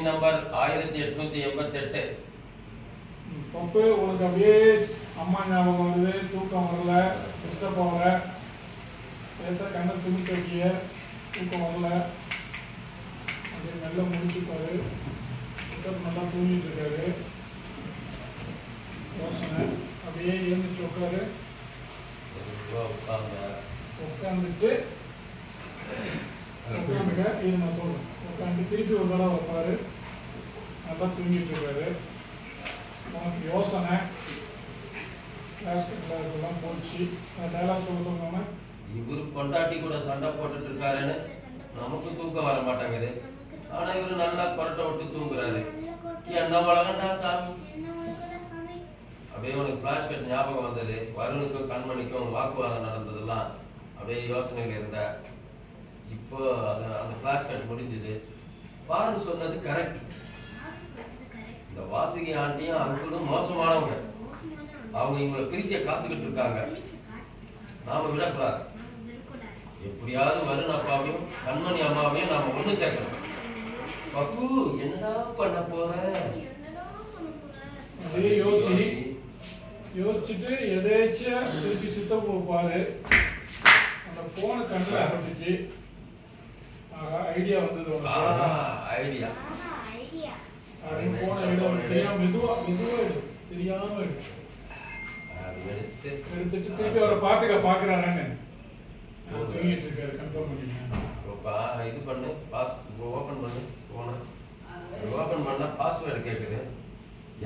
Number 1888. பப்பு உனக்கு அப்படியே அம்மா ஞாபகம் வருது, தூக்கம் வரல, டிஸ்டர்ப் ஆகல, பேச கண்ணை சிமிட்டு வைக்கிய, தூக்கம் வரல, அப்படியே நல்லா முடிச்சுப்பாரு, நல்லா தூங்கிட்டு இருக்காரு. யோசனை அப்படியே எழுந்துச்சு உட்காரு, உட்காந்துட்டு உட்காந்துக்க, இது நான் சொல்றேன், உட்காந்து திருப்பி ஒரு தடவை வைப்பாரு, நல்லா தூங்கிட்டு இருக்காரு. உனக்கு யோசனை கிளாஸ் எல்லாம் போச்சு. டைலாக் சொல்ல சொன்னாம இவரு பொண்டாட்டி கூட சண்டை போட்டுட்டு இருக்காருன்னு நமக்கு தூக்கம் வர மாட்டாங்குது. ஆனா இவரு நல்லா பரட்டை விட்டு தூங்குறாரு. என்ன வளர்ந்தா சாமி. அப்படியே உனக்கு பிளாஷ்கட் ஞாபகம் வந்தது. வருணுக்கும் கண்மணிக்கும் வாக்குவாதம் நடந்ததெல்லாம் அப்படியே யோசனையில இருந்த. இப்போ அந்த பிளாஷ்கட் முடிஞ்சது. பாரு சொன்னது கரெக்ட். இந்த வாசுகி ஆண்டியும் அங்குளும் மோசமானவங்க. அவங்க இவங்களை பிரிக்க காத்துக்கிட்டு இருக்காங்க. நாம விடக்கூடாது. எப்படியாவது வருண் அப்பாவையும் கண்மணி அம்மாவையும் நாம ஒண்ணு சேர்க்கணும். பப்பு என்னடா பண்ண போற? யோசிச்சுட்டு எதேச்சியா திருப்பி சித்தப்போ பாரு. அந்த போனை கண்ணில் ஆரம்பிச்சு ஐடியா வந்தது. ஐடியா எடுத்துட்டு திருப்பி அவரை பாக்குறாரு. தூங்கிட்டு இருக்காரு. கன்ஃபார்ம் பண்ணிட்டேன். இது பண்ணு, ஓபன் பண்ணு போன. ஓபன் பண்ணா பாஸ்வேர்டு கேக்குது.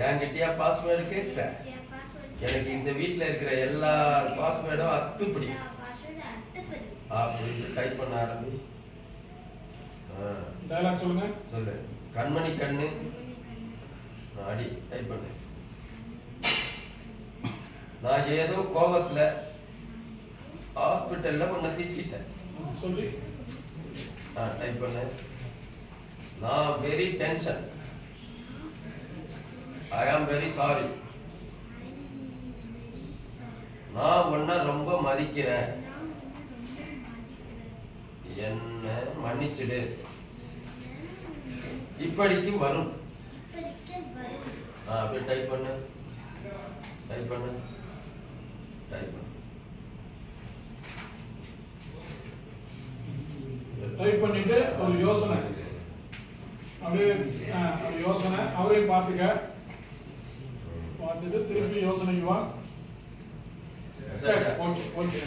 என்கிட்டயா பாஸ்வேர்டு கேட்கல? எனக்கு இந்த வீட்டுல இருக்கிற எல்லா பாஸ்வேர்டும் அத்துப்படி. அப்படின்னு டைப் பண்ண ஆரம்பி. டயலாக் சொல்லுங்க. சொல்லு. கண்மணி கண்ணு அடி டைப் பண்ணு. நான் ஏதோ கோபத்துல ஹாஸ்பிட்டல்ல உன்னை திட்டிட்டேன். சொல்லி டைப் பண்ணு. நான் very tension. I am very sorry. நான் உன்னை ரொம்ப மதிக்கிறேன். என்ன மன்னிச்சிடு. இப்படிக்கு வரும். அப்படியே டைப் பண்ணு. டைப் பண்ணு. டைப் பண்ணு. டைப் பண்ணிட்டு ஒரு யோசனை அப்படியே யோசனை அவரையும் பார்த்துட்டு திருப்பி யோசனைக்கு வா. Okay okay.